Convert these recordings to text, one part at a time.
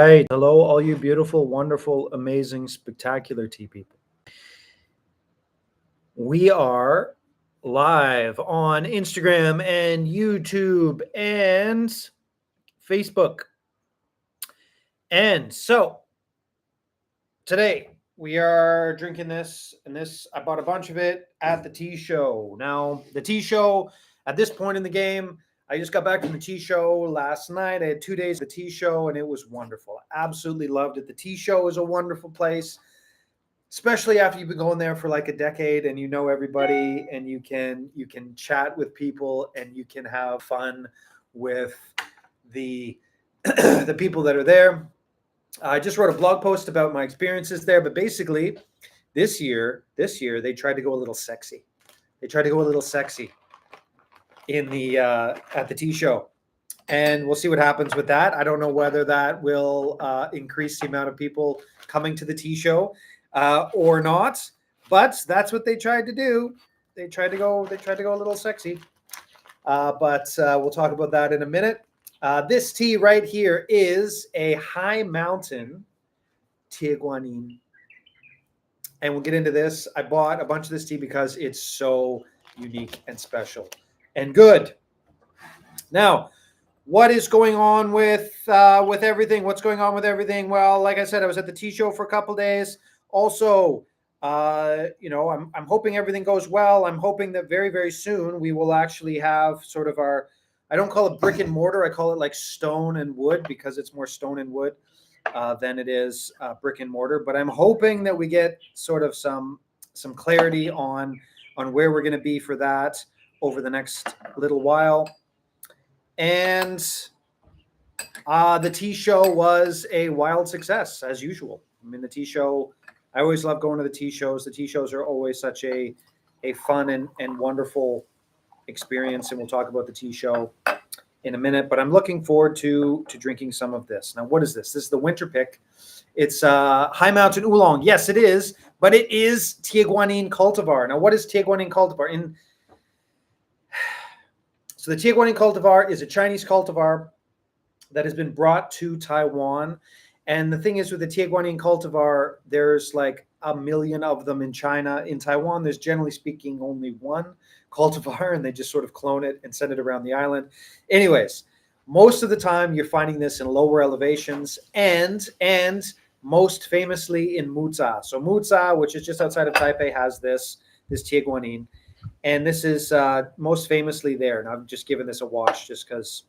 right. Hello, all you beautiful, wonderful, amazing, spectacular tea people. We are live on Instagram and YouTube and Facebook. And so today we are drinking this, and this, I bought a bunch of it at the tea show. Now, the tea show at this point in the game, I just got back from the tea show last night. I had 2 days of the tea show, and it was wonderful. I absolutely loved it. The tea show is a wonderful place, especially after you've been going there for like a decade and you know everybody, and you can chat with people, and you can have fun with the the people that are there. I just wrote a blog post about my experiences there, but basically this year they tried to go a little sexy. They tried to go a little sexy in the at the tea show, and we'll see what happens with that. I don't know whether that will increase the amount of people coming to the tea show or not, but that's what they tried to do. They tried to go a little sexy, but we'll talk about that in a minute. This tea right here is a high mountain Tieguanyin, and we'll get into this. I bought a bunch of this tea because it's so unique and special and good. Now, what is going on with everything? What's going on with everything? Well, like I said, I was at the tea show for a couple days. Also, I'm hoping everything goes well. I'm hoping that very, very soon we will actually have sort of our, I don't call it brick and mortar. I call it like stone and wood, because it's more stone and wood than it is brick and mortar. But I'm hoping that we get sort of some clarity on where we're going to be for that over the next little while. And the tea show was a wild success, as usual. I mean, the tea show, I always love going to the tea shows. The tea shows are always such a fun and wonderful experience, and we'll talk about the tea show in a minute. But I'm looking forward to drinking some of this. Now, what is this? This is the winter pick. It's High Mountain Oolong. Yes, it is, but it is Tieguanyin cultivar. Now, what is Tieguanyin cultivar? So the Tieguanyin cultivar is a Chinese cultivar that has been brought to Taiwan. And the thing is, with the Tieguanyin cultivar, there's like a million of them in China. In Taiwan, there's generally speaking only one cultivar, and they just sort of clone it and send it around the island. Anyways, most of the time you're finding this in lower elevations, and most famously in Muza. So Muza, which is just outside of Taipei, has this Tieguanyin. And this is most famously there. And I'm just giving this a wash just because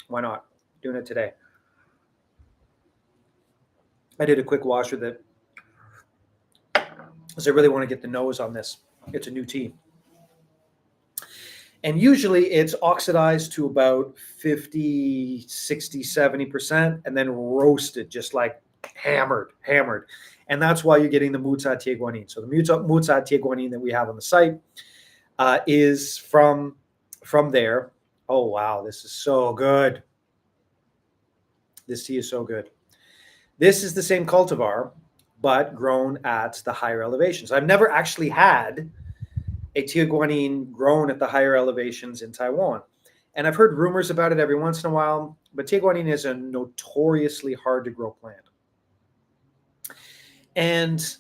why not? Doing it today. I did a quick wash with it because I really want to get the nose on this. It's a new tea. And usually it's oxidized to about 50, 60, 70%, and then roasted, just like hammered. And that's why you're getting the Muza Tieguanyin. So the Muza Tieguanyin that we have on the site is from there. Oh, wow. This is so good. This tea is so good. This is the same cultivar, but grown at the higher elevations. I've never actually had a Tieguanyin grown at the higher elevations in Taiwan. And I've heard rumors about it every once in a while, but Tieguanyin is a notoriously hard to grow plant. And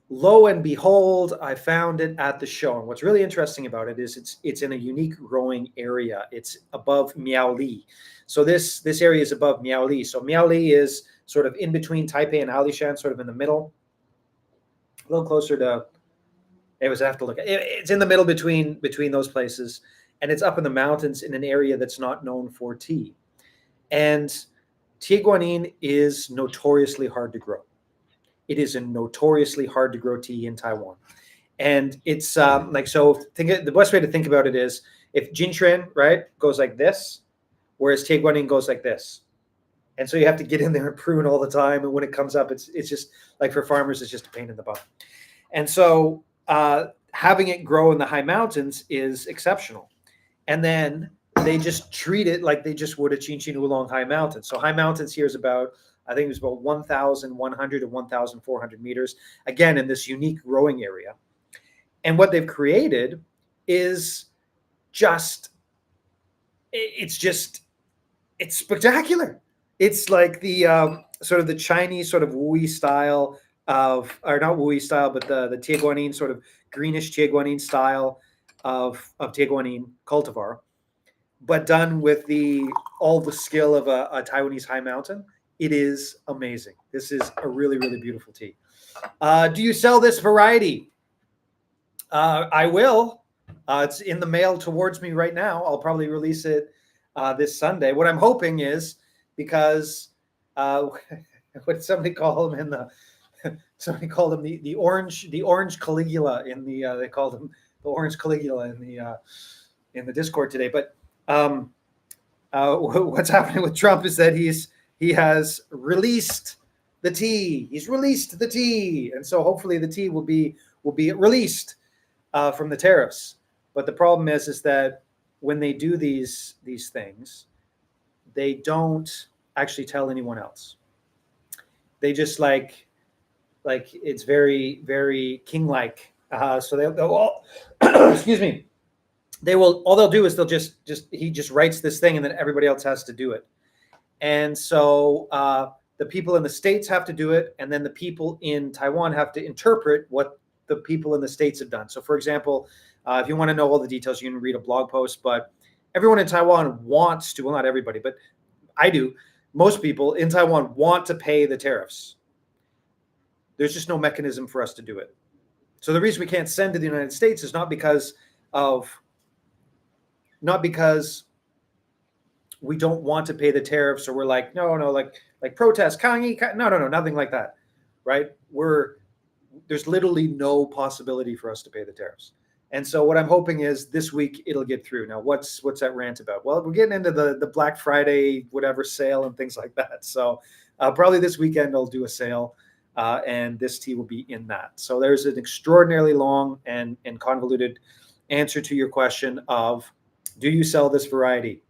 lo and behold, I found it at the show. And what's really interesting about it is it's in a unique growing area. It's above Miaoli. So this area is above Miaoli. So Miaoli is sort of in between Taipei and Alishan, sort of in the middle. A little closer to, I have to look at it. It's in the middle between those places. And it's up in the mountains in an area that's not known for tea. And Tieguanyin is notoriously hard to grow. It is a notoriously hard to grow tea in Taiwan. And it's the best way to think about it is if Jinshuan, right, goes like this, whereas Tieguanyin goes like this. And so you have to get in there and prune all the time. And when it comes up, it's just like, for farmers, it's just a pain in the butt. And so having it grow in the high mountains is exceptional. And then they just treat it like they just would a Chin Oolong high mountain. So high mountains here is about, I think it was about 1,100 to 1,400 meters, again, in this unique growing area. And what they've created is it's spectacular. It's like the sort of the Chinese sort of Wui style of, or not Wui style, but the Tieguanyin sort of greenish Tieguanyin style of Tieguanyin cultivar, but done with the all the skill of a Taiwanese high mountain. It is amazing. This is a really, really beautiful tea. Do you sell this variety? I will. It's in the mail towards me right now. I'll probably release it this Sunday. What I'm hoping is, because what somebody called him in the somebody called him the orange Caligula in the they called him the orange Caligula in the Discord today. But what's happening with Trump is that he has released the tea. He's released the tea, and so hopefully the tea will be released from the tariffs. But the problem is that when they do these things, they don't actually tell anyone else. They just like it's very, very king-like. So they'll all excuse me. They will, all they'll do is they'll just he just writes this thing and then everybody else has to do it. And so the people in the States have to do it, and then the people in Taiwan have to interpret what the people in the States have done. So for example, if you want to know all the details, you can read a blog post, but everyone in Taiwan wants to, well, not everybody, but I do, most people in Taiwan want to pay the tariffs. There's just no mechanism for us to do it. So the reason we can't send to the United States is not because we don't want to pay the tariffs, or we're like, no, like protest, Kangi, no, nothing like that, right? There's literally no possibility for us to pay the tariffs. And so what I'm hoping is this week it'll get through. Now, what's that rant about? Well, we're getting into the Black Friday, whatever sale and things like that. So probably this weekend I'll do a sale, and this tea will be in that. So there's an extraordinarily long and convoluted answer to your question of, do you sell this variety?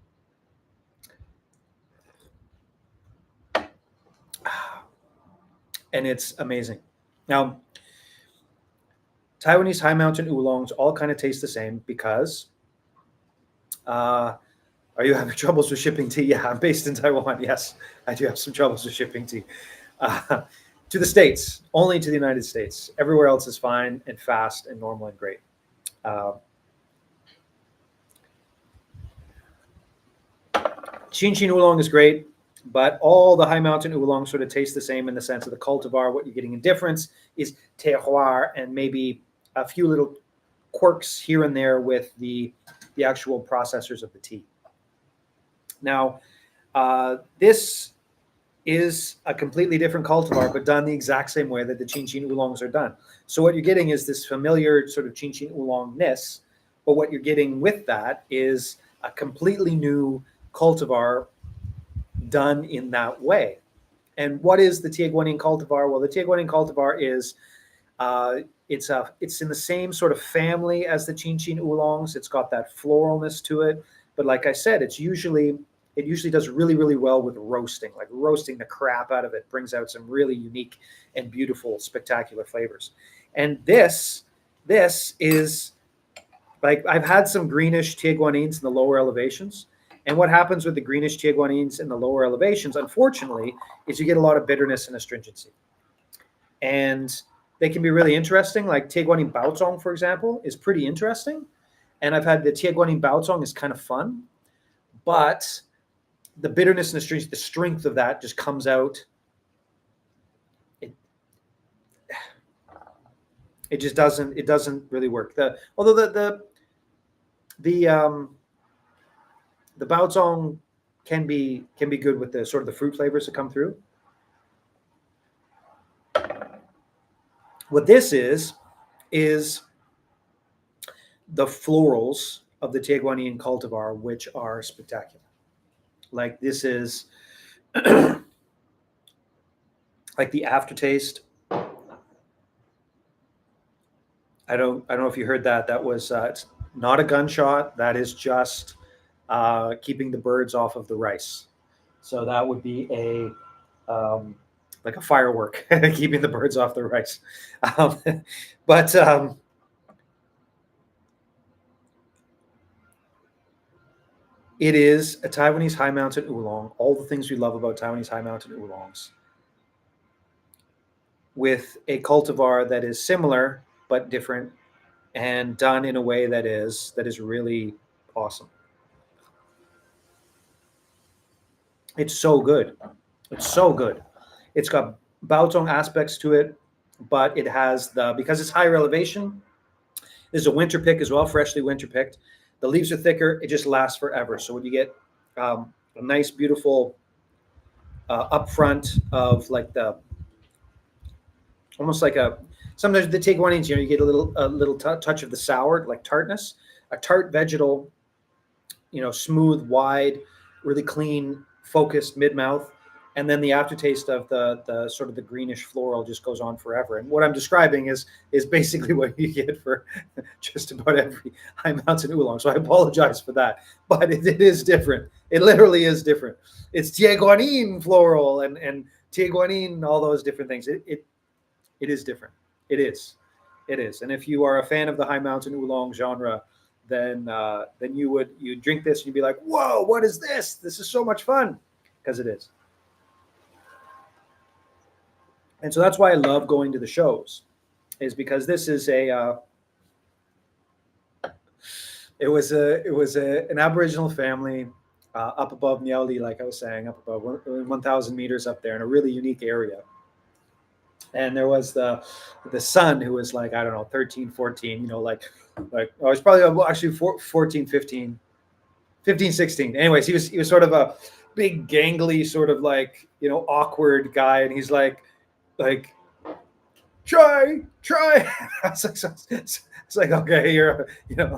And it's amazing. Now, Taiwanese high mountain oolongs all kind of taste the same because are you having troubles with shipping tea? Yeah, I'm based in Taiwan. Yes, I do have some troubles with shipping tea. To the States, only to the United States. Everywhere else is fine and fast and normal and great. Chin oolong is great, but all the high mountain oolongs sort of taste the same in the sense of the cultivar. What you're getting in difference is terroir and maybe a few little quirks here and there with the actual processors of the tea. Now, this is a completely different cultivar, but done the exact same way that the Chin oolongs are done. So what you're getting is this familiar sort of Chin oolongness, but what you're getting with that is a completely new cultivar done in that way. And what is the Tieguanyin cultivar? Well, the Tieguanyin cultivar is it's in the same sort of family as the Chin oolongs. It's got that floralness to it, but like I said, it usually does really, really well with roasting. Like roasting the crap out of it brings out some really unique and beautiful, spectacular flavors. And this is like, I've had some greenish Tieguanyins in the lower elevations. And what happens with the greenish Tieguanyins in the lower elevations, unfortunately, is you get a lot of bitterness and astringency. And they can be really interesting. Like Tieguanyin Baozong, for example, is pretty interesting. And I've had the Tieguanyin Baozong is kind of fun. But the bitterness and the strength of that just comes out. It just doesn't. It doesn't really work. Although the Baozong can be good with the sort of the fruit flavors that come through. What this is the florals of the Tieguanyin cultivar, which are spectacular. Like this is like the aftertaste. I don't know if you heard that. That was it's not a gunshot. That is just keeping the birds off of the rice. So that would be like a firework, keeping the birds off the rice. But It is a Taiwanese high mountain oolong. All the things we love about Taiwanese high mountain oolongs, with a cultivar that is similar but different, and done in a way that is really awesome. It's so good. It's so good. It's got Baotong aspects to it, but it has because it's higher elevation. There's a winter pick as well, freshly winter picked. The leaves are thicker. It just lasts forever. So when you get a nice, beautiful up front of like the almost like a sometimes the Tieguanyins, you get a little touch of the sour, like tartness, a tart vegetal, smooth, wide, really clean, focused mid mouth, and then the aftertaste of the sort of the greenish floral just goes on forever. And what I'm describing is basically what you get for just about every high mountain oolong. So I apologize for that, but it is different. It literally is different. It's Tieguanyin floral and Tieguanyin, all those different things. It is different. It is. It is. And if you are a fan of the high mountain oolong genre, then you drink this and you'd be like, whoa, what is this? This is so much fun, because it is. And so that's why I love going to the shows, is because this is an Aboriginal family up above Niauli, like I was saying, up above 1,000 meters up there in a really unique area. And there was the son who was like, I don't know, 13, 14, like I was probably actually 14, 15, 15, 16. Anyways, he was sort of a big gangly sort of like, awkward guy. And he's like, try. It's like, okay, you're,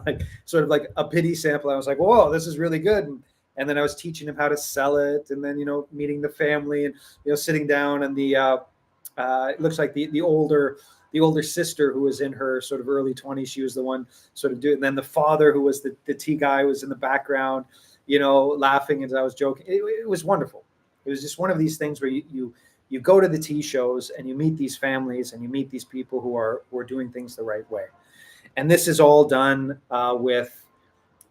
like sort of like a pity sample. I was like, whoa, this is really good. And then I was teaching him how to sell it. And then, meeting the family and, sitting down, and it looks like the older sister, who was in her sort of early 20s, she was the one sort of doing. And then the father, who was the tea guy, was in the background, laughing as I was joking. It was wonderful. It was just one of these things where you go to the tea shows and you meet these families and you meet these people who are doing things the right way. And this is all done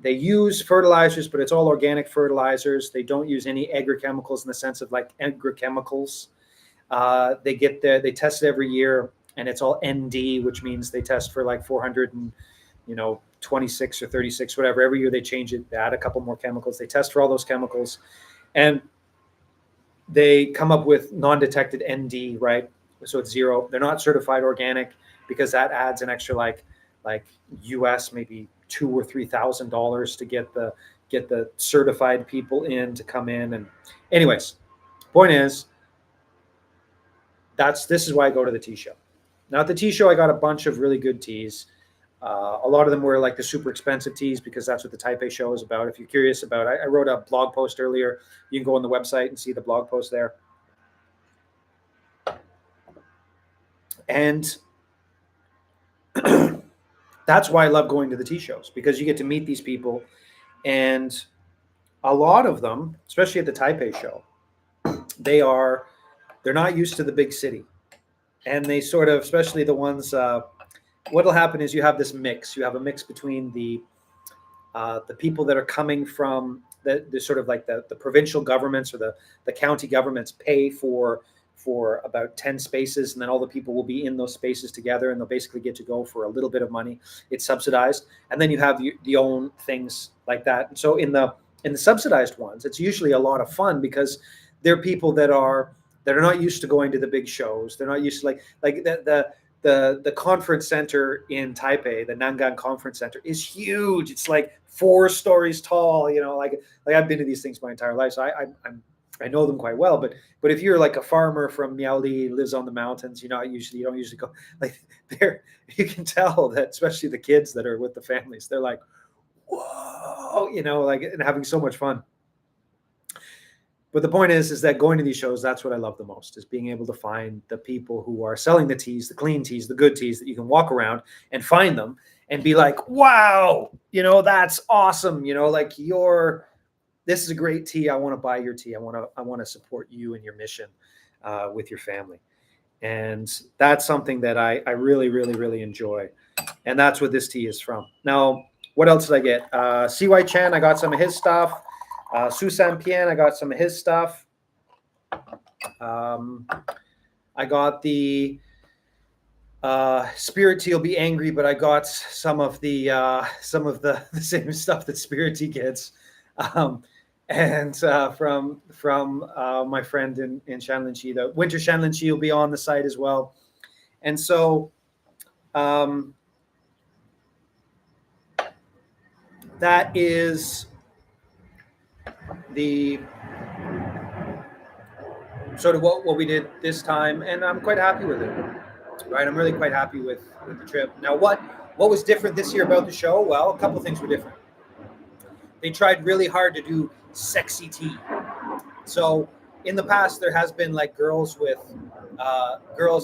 they use fertilizers, but it's all organic fertilizers. They don't use any agrochemicals in the sense of like agrochemicals. They test it every year, and it's all ND, which means they test for like 426 or 36, whatever. Every year they change it, they add a couple more chemicals. They test for all those chemicals, and they come up with non-detected ND, right? So it's zero. They're not certified organic, because that adds an extra like US maybe $2,000 or $3,000 to get the certified people in to come in. And anyways, point is, this is why I go to the tea show. Now at the tea show, I got a bunch of really good teas. A lot of them were like the super expensive teas, because that's what the Taipei show is about. If you're curious about it, I wrote a blog post earlier. You can go on the website and see the blog post there. And that's why I love going to the tea shows, because you get to meet these people. And a lot of them, especially at the Taipei show, they're not used to the big city. And they sort of, especially the ones, what'll happen is you have this mix. You have a mix between the people that are coming from the sort of like the provincial governments or the county governments pay for about 10 spaces, and then all the people will be in those spaces together, and they'll basically get to go for a little bit of money. It's subsidized. And then you have the own things like that. And so in the subsidized ones, it's usually a lot of fun, because they're people that are not used to going to the big shows. They're not used to like the conference center in Taipei, the Nangang Conference Center, is huge. It's like 4 stories tall. Like I've been to these things my entire life, so I know them quite well. But if you're like a farmer from Miaoli, lives on the mountains, you don't usually go like there. You can tell that, especially the kids that are with the families, they're like, whoa, like, and having so much fun. But the point is that going to these shows, that's what I love the most, is being able to find the people who are selling the teas, the clean teas, the good teas, that you can walk around and find them and be like, wow, that's awesome. Like this is a great tea. I want to buy your tea. I want to support you and your mission with your family. And that's something that I really, really, really enjoy. And that's what this tea is from. Now, what else did I get? CY Chen, I got some of his stuff. Susan Pien, I got some of his stuff. I got the Spirit Tea will be angry, but I got some of the same stuff that Spirit Tea gets, and from my friend in Shanlinchi. The Winter Shanlinchi will be on the site as well, and so that is the sort of what we did this time, and I'm quite happy with it. Right, I'm really quite happy with the trip. Now, what was different this year about the show? Well, a couple things were different. They tried really hard to do sexy tea. So in the past, there has been like girls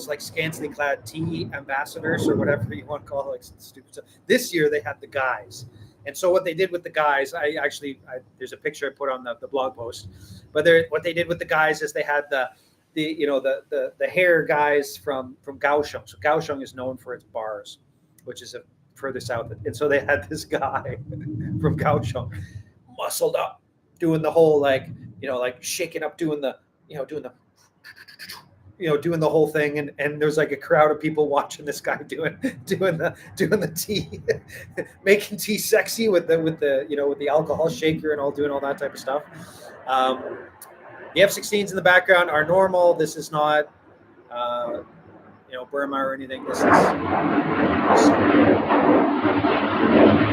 like scantily clad tea ambassadors or whatever you want to call it, like stupid stuff. This year they had the guys. And so what they did with the guys, there's a picture I put on the blog post, but what they did with the guys is they had the hair guys from Kaohsiung. So Kaohsiung is known for its bars, which is further south. And so they had this guy from Kaohsiung, muscled up, doing the whole like shaking up, doing the whole thing, and there's like a crowd of people watching this guy doing the tea, making tea sexy with the alcohol shaker and doing all that type of stuff. The F-16s in the background are normal. This is not Burma or anything. This is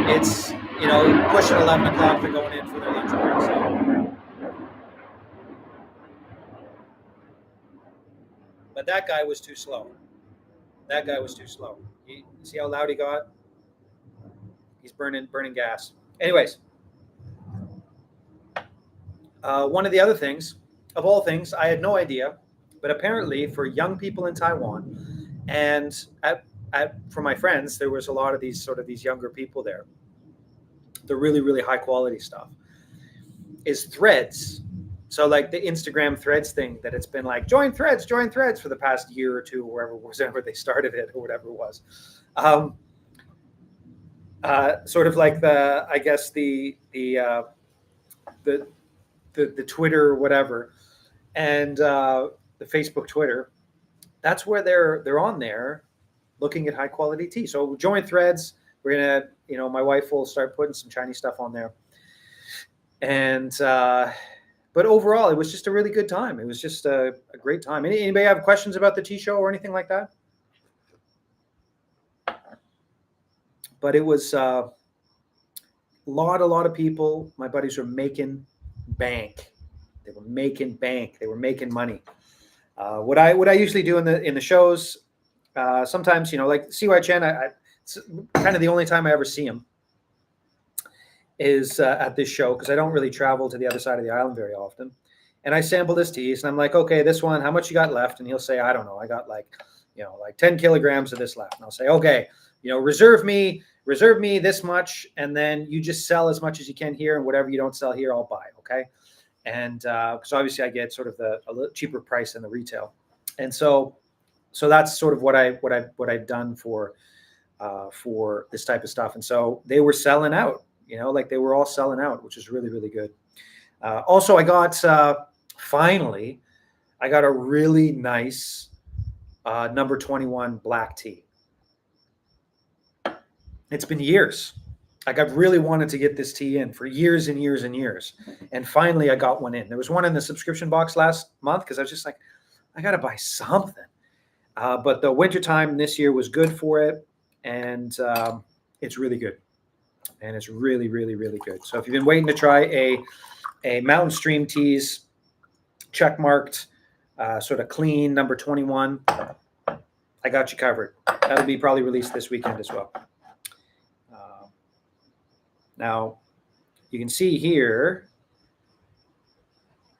it's pushing 11 o'clock. They're going in for their lunch break. So. But that guy was too slow. You see how loud he got? He's burning gas. Anyways, one of the other things, of all things, I had no idea, but apparently for young people in Taiwan, and for my friends, there was a lot of these younger people there. The really, really high quality stuff is Threads. So like the Instagram Threads thing that it's been like, join Threads for the past year or two, wherever they started it or whatever it was. Sort of like the Twitter or whatever, and the Facebook Twitter. That's where they're on there looking at high quality tea. So join Threads. We're gonna, my wife will start putting some Chinese stuff on there. And but overall, it was just a really good time. It was just a great time. Anybody have questions about the tea show or anything like that? But it was a lot of people. My buddies were making bank. They were making money. What I usually do in the shows, sometimes like CY Chen, it's kind of the only time I ever see him is at this show, because I don't really travel to the other side of the island very often. And I sample his teas, and I'm like, okay, this one, how much you got left? And he'll say, I don't know, I got like 10 kilograms of this left. And I'll say, okay, reserve me this much, and then you just sell as much as you can here, and whatever you don't sell here, I'll buy. Okay. And because obviously I get sort of a little cheaper price than the retail. And so that's sort of what I've done for this type of stuff. And so they were selling out. They were all selling out, which is really, really good. Also, I got finally, I got a really nice number 21 black tea. It's been years. Like I've really wanted to get this tea in for years and years and years. And finally, I got one in. There was one in the subscription box last month because I was just like, I got to buy something. But the wintertime this year was good for it. And it's really good. And it's really, really, really good. So if you've been waiting to try a Mountain Stream Teas check-marked, sort of clean number 21, I got you covered. That'll be probably released this weekend as well. Now, you can see here,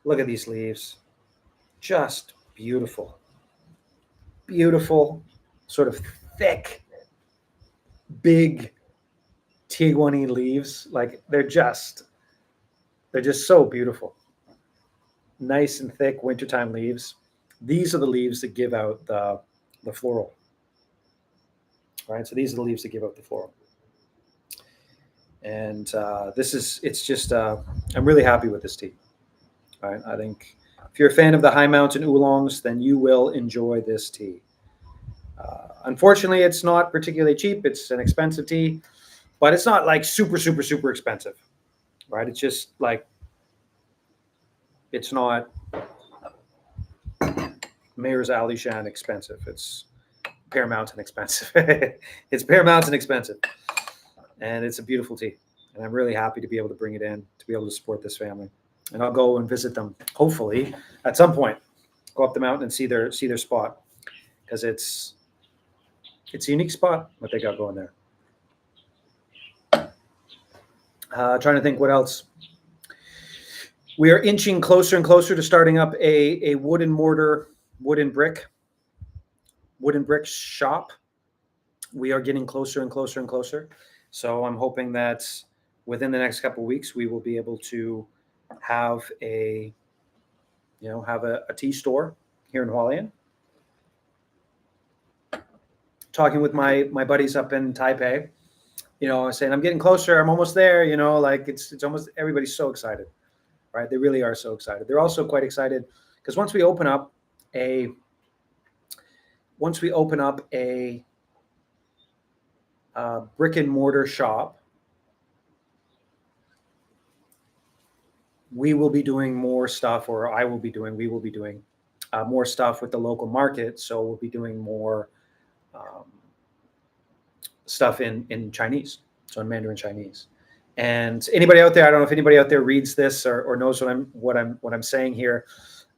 look at these leaves. Just beautiful. Beautiful, sort of thick, big Tieguanyin leaves. Like they're just so beautiful. Nice and thick wintertime leaves. These are the leaves that give out the floral. All right, so these are the leaves that give out the floral. And it's just, I'm really happy with this tea. Right? I think if you're a fan of the High Mountain oolongs, then you will enjoy this tea. Unfortunately, it's not particularly cheap. It's an expensive tea, but it's not like super, super, super expensive, right? It's just like, it's not Mayor's Ali Shan expensive. It's Pear Mountain expensive. It's Pear Mountain expensive. And it's a beautiful tea. And I'm really happy to be able to bring it in, to be able to support this family. And I'll go and visit them, hopefully, at some point. Go up the mountain and see their spot. Because it's a unique spot, what they got going there. Trying to think what else. We are inching closer and closer to starting up a wood and mortar, wood and brick shop. We are getting closer and closer and closer. So I'm hoping that within the next couple of weeks, we will be able to have a tea store here in Hualien. Talking with my buddies up in Taipei, saying I'm getting closer, I'm almost there, like it's almost, everybody's so excited, right? They really are so excited. They're also quite excited because once we open up a brick and mortar shop, we will be doing more stuff, or we will be doing more stuff with the local market. So we'll be doing more stuff in Chinese, so in Mandarin Chinese. And anybody out there, I don't know if anybody out there reads this or knows what I'm saying here.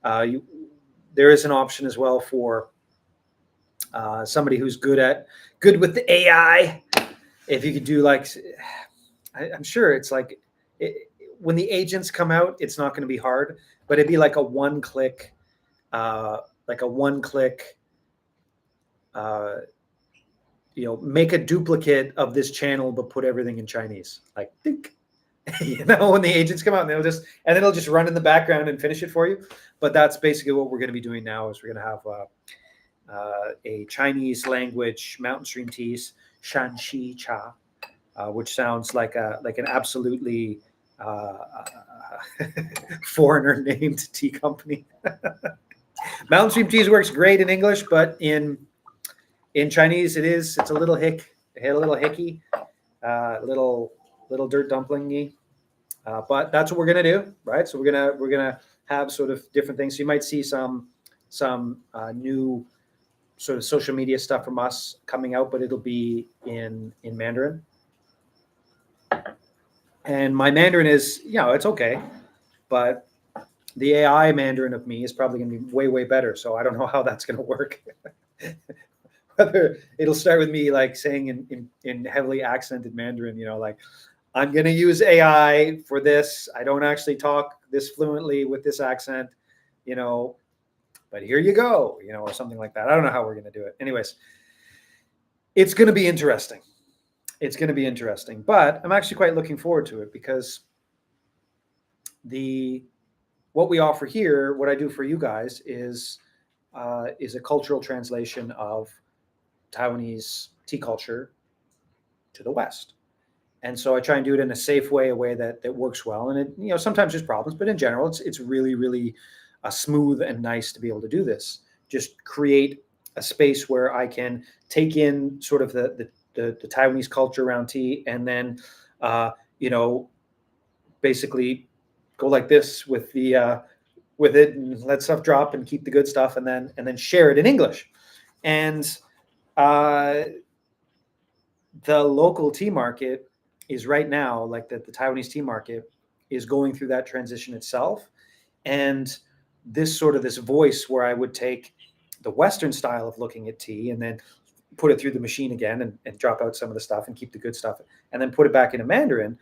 There is an option as well for somebody who's good with the AI. If you could do like, I'm sure it's like when the agents come out, it's not going to be hard, but it'd be like a one-click, make a duplicate of this channel, but put everything in Chinese, like, think, when the agents come out, and it'll just run in the background and finish it for you. But that's basically what we're going to be doing now. Is we're going to have a Chinese language mountain stream teas, Shanxi Cha, which sounds like an absolutely foreigner named tea company. Mountain stream teas works great in English, but in Chinese, it's a little hicky, little dirt dumplingy. But that's what we're gonna do, right? So we're gonna have sort of different things. So you might see some new sort of social media stuff from us coming out, but it'll be in Mandarin. And my Mandarin is, it's okay, but the AI Mandarin of me is probably gonna be way, way better. So I don't know how that's gonna work. Whether it'll start with me like saying in heavily accented Mandarin, like, I'm going to use AI for this. I don't actually talk this fluently with this accent, but here you go, or something like that. I don't know how we're going to do it. Anyways, it's going to be interesting. But I'm actually quite looking forward to it because what we offer here, what I do for you guys is a cultural translation of Taiwanese tea culture to the West. And so I try and do it in a safe way, a way that works well. And it, sometimes there's problems, but in general, it's really, really smooth and nice to be able to do this. Just create a space where I can take in sort of the Taiwanese culture around tea, and then, basically go like this with it and let stuff drop and keep the good stuff, and then share it in English. And the local tea market is right now, like the Taiwanese tea market is going through that transition itself. And this voice where I would take the Western style of looking at tea and then put it through the machine again and drop out some of the stuff and keep the good stuff and then put it back into Mandarin.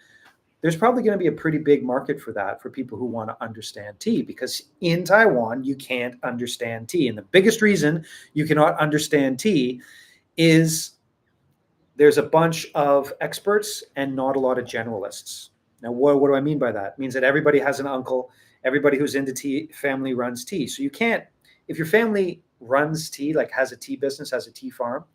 There's probably going to be a pretty big market for that, for people who want to understand tea, because in Taiwan, you can't understand tea. And the biggest reason you cannot understand tea is there's a bunch of experts and not a lot of generalists. Now, what do I mean by that? It means that everybody has an uncle, everybody who's into tea, family runs tea. So you can't, if your family runs tea, like has a tea business, has a tea farm,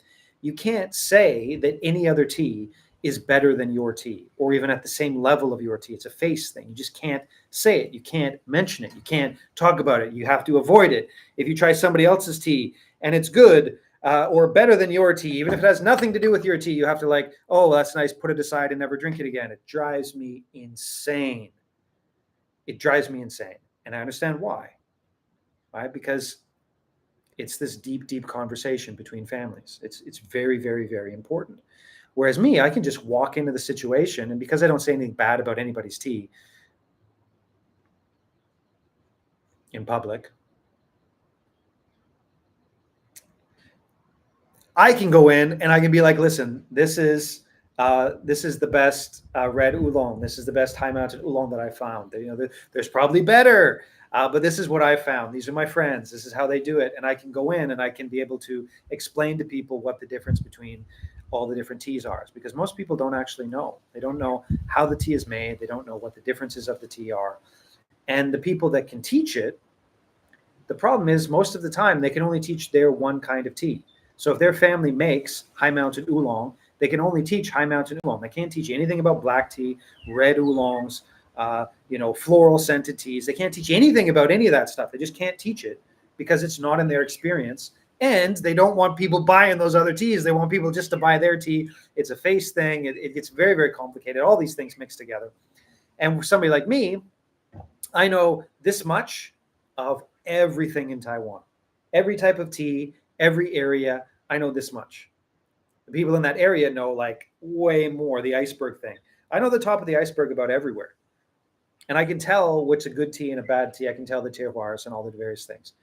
you can't say that any other tea is better than your tea, or even at the same level of your tea. It's a face thing. You just can't say it. You can't mention it. You can't talk about it. You have to avoid it. If you try somebody else's tea and it's good or better than your tea, even if it has nothing to do with your tea, you have to like, oh, that's nice, put it aside and never drink it again. It drives me insane. It drives me insane. And I understand why. Right? Because it's this deep, deep conversation between families. It's very, very, very important. Whereas me, I can just walk into the situation, and because I don't say anything bad about anybody's tea in public, I can go in and I can be like, listen, this is the best red oolong. This is the best high mountain oolong that I found. There's probably better, but this is what I found. These are my friends. This is how they do it. And I can go in and I can be able to explain to people what the difference between all the different teas are, because most people don't actually know. They don't know how the tea is made. They don't know what the differences of the tea are. And the people that can teach it, the problem is most of the time they can only teach their one kind of tea. So if their family makes high mountain oolong, they can only teach high mountain oolong. They can't teach anything about black tea, red oolongs, floral scented teas. They can't teach anything about any of that stuff. They just can't teach it because it's not in their experience. And they don't want people buying those other teas. They want people just to buy their tea. It's a face thing. It gets very, very complicated. All these things mixed together. And for somebody like me, I know this much of everything in Taiwan. Every type of tea, every area, I know this much. The people in that area know like way more, the iceberg thing. I know the top of the iceberg about everywhere. And I can tell what's a good tea and a bad tea. I can tell the terroirs and all the various things.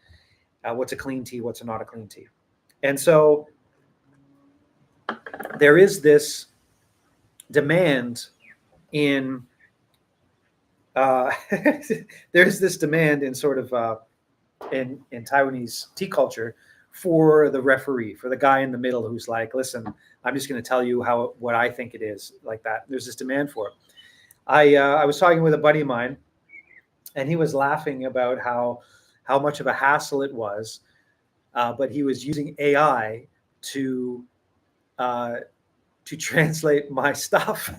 What's a clean tea, what's not a clean tea. And so there is this demand in there's this demand in sort of in Taiwanese tea culture for the referee, for the guy in the middle who's like, listen, I'm just going to tell you what I think it is, like that. There's this demand for it. I was talking with a buddy of mine, and he was laughing about how much of a hassle it was, but he was using AI to translate my stuff.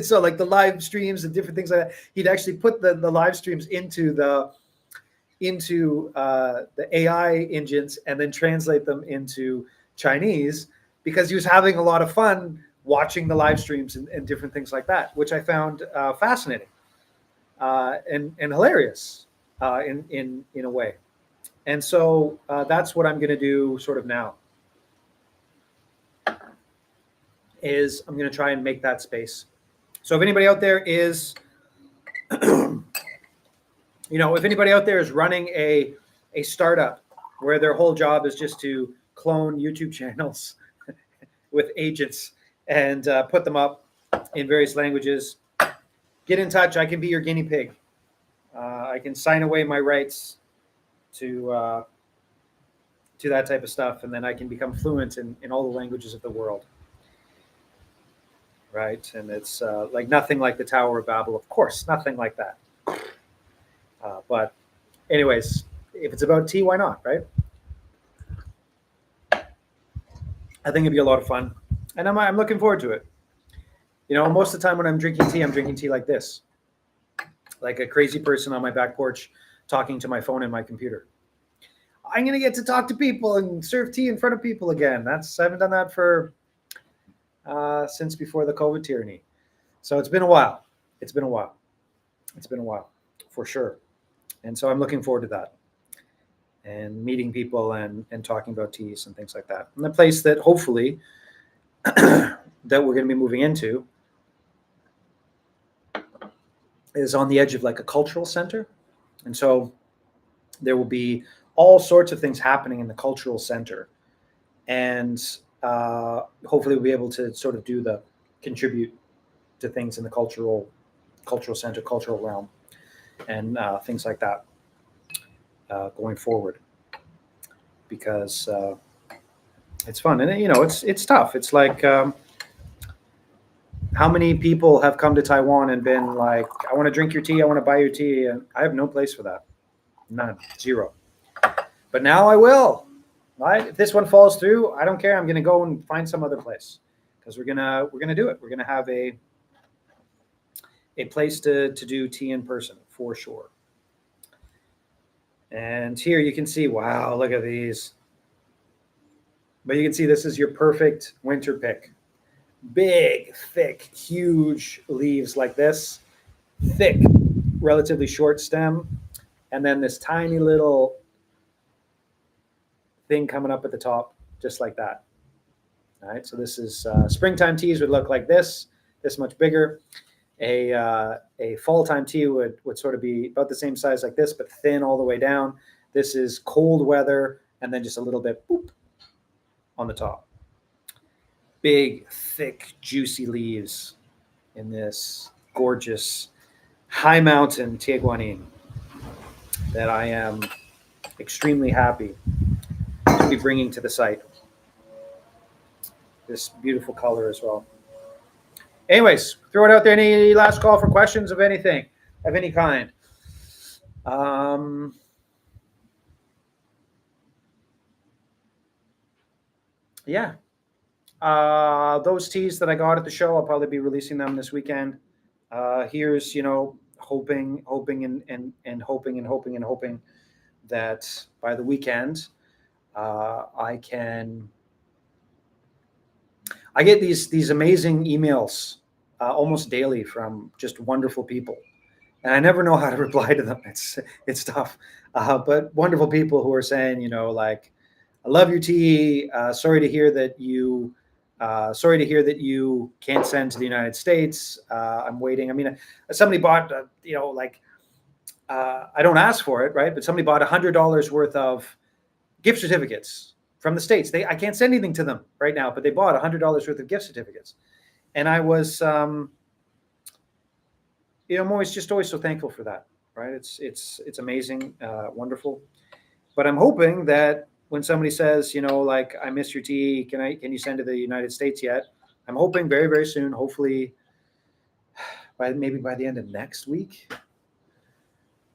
So like the live streams and different things like that, he'd actually put the live streams into the AI engines and then translate them into Chinese, because he was having a lot of fun watching the live streams and different things like that, which I found fascinating and hilarious in a way. And so that's what I'm going to do sort of now, is I'm going to try and make that space. So if anybody out there is, if anybody out there is running a startup where their whole job is just to clone YouTube channels with agents and put them up in various languages, get in touch. I can be your guinea pig. I can sign away my rights to that type of stuff, and then I can become fluent in all the languages of the world. Right? And it's like nothing like the Tower of Babel, of course, nothing like that. But anyways, if it's about tea, why not, right? I think it'd be a lot of fun, and I'm looking forward to it. Most of the time when I'm drinking tea like this, like a crazy person on my back porch talking to my phone and my computer. I'm going to get to talk to people and serve tea in front of people again. I haven't done that for since before the COVID tyranny. So it's been a while. It's been a while for sure. And so I'm looking forward to that, and meeting people and talking about teas and things like that. And the place that hopefully that we're going to be moving into is on the edge of like a cultural center. And so there will be all sorts of things happening in the cultural center. And hopefully we'll be able to sort of contribute to things in the cultural center, cultural realm, and things like that going forward, because it's fun. And it's tough. It's like how many people have come to Taiwan and been like, I want to drink your tea, I want to buy your tea, and I have no place for that. None. Zero. But now I will. Right? If this one falls through, I don't care. I'm going to go and find some other place, because we're gonna do it. We're gonna have a place to do tea in person for sure. And here you can see, wow, look at these. But you can see this is your perfect winter pick. Big, thick, huge leaves like this, thick, relatively short stem, and then this tiny little thing coming up at the top, just like that. All right, so this is springtime teas would look like this much bigger. A fall time tea would sort of be about the same size like this, but thin all the way down. This is cold weather, and then just a little bit boop on the top. Big, thick, juicy leaves in this gorgeous high mountain Tieguanyin that I am extremely happy to be bringing to the site. This beautiful color as well. Anyways, throw it out there. Any last call for questions of anything, of any kind? Yeah. Those teas that I got at the show, I'll probably be releasing them this weekend. Here's, hoping and hoping that by the weekend, I get these amazing emails almost daily from just wonderful people, and I never know how to reply to them. It's tough, but wonderful people who are saying, like, I love your tea. Sorry to hear that you can't send to the United States. I'm waiting. I mean, somebody bought, I don't ask for it, right? But somebody bought $100 worth of gift certificates from the States. I can't send anything to them right now, but they bought $100 worth of gift certificates. And I was, I'm always so thankful for that, right? It's amazing, wonderful. But I'm hoping that when somebody says, like, I miss your tea, can you send to the United States yet? I'm hoping very, very soon, hopefully maybe by the end of next week,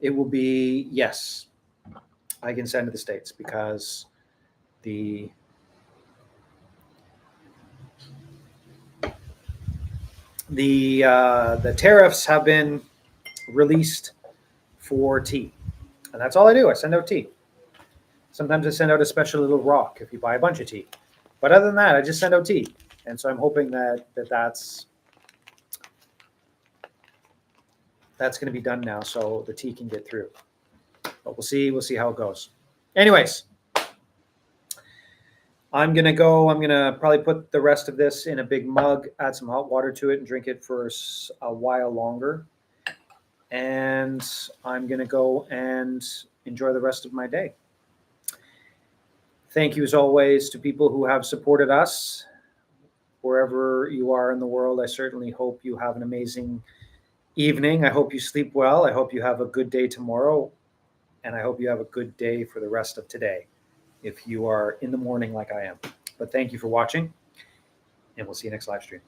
it will be, yes, I can send to the States, because the tariffs have been released for tea, and that's all I do. I send out tea. Sometimes I send out a special little rock if you buy a bunch of tea, but other than that, I just send out tea. And so I'm hoping that's going to be done now, so the tea can get through. But we'll see how it goes. Anyways, I'm going to go. I'm going to probably put the rest of this in a big mug, add some hot water to it, and drink it for a while longer. And I'm going to go and enjoy the rest of my day. Thank you, as always, to people who have supported us. Wherever you are in the world, I certainly hope you have an amazing evening. I hope you sleep well. I hope you have a good day tomorrow. And I hope you have a good day for the rest of today, if you are in the morning like I am. But thank you for watching, and we'll see you next live stream.